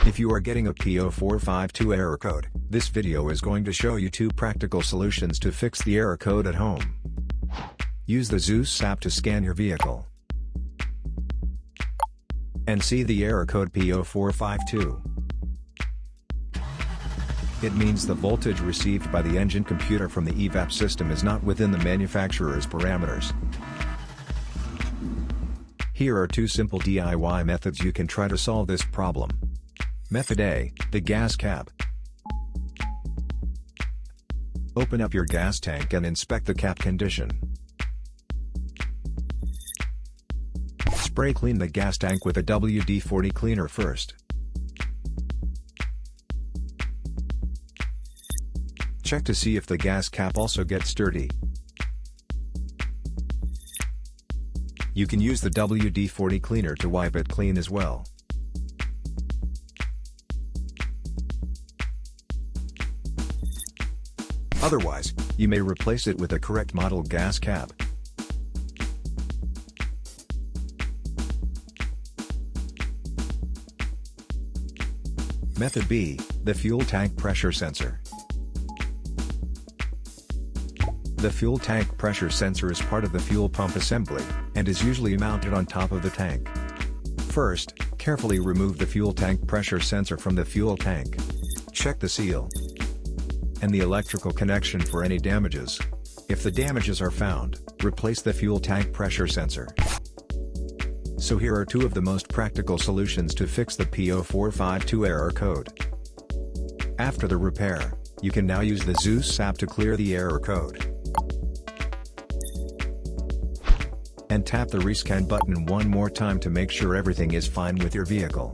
If you are getting a P0452 error code, this video is going to show you 2 practical solutions to fix the error code at home. Use the Zeus app to scan your vehicle and see the error code P0452. It means the voltage received by the engine computer from the EVAP system is not within the manufacturer's parameters. Here are 2 simple DIY methods you can try to solve this problem. Method A, the gas cap. Open up your gas tank and inspect the cap condition. Spray clean the gas tank with a WD-40 cleaner first. Check to see if the gas cap also gets dirty. You can use the WD-40 cleaner to wipe it clean as well. Otherwise, you may replace it with a correct model gas cap. Method B, the fuel tank pressure sensor. The fuel tank pressure sensor is part of the fuel pump assembly, and is usually mounted on top of the tank. First, carefully remove the fuel tank pressure sensor from the fuel tank. Check the seal and the electrical connection for any damages. If the damages are found, replace the fuel tank pressure sensor. So here are 2 of the most practical solutions to fix the P0452 error code. After the repair, you can now use the Zeus app to clear the error code. And tap the rescan button one more time to make sure everything is fine with your vehicle.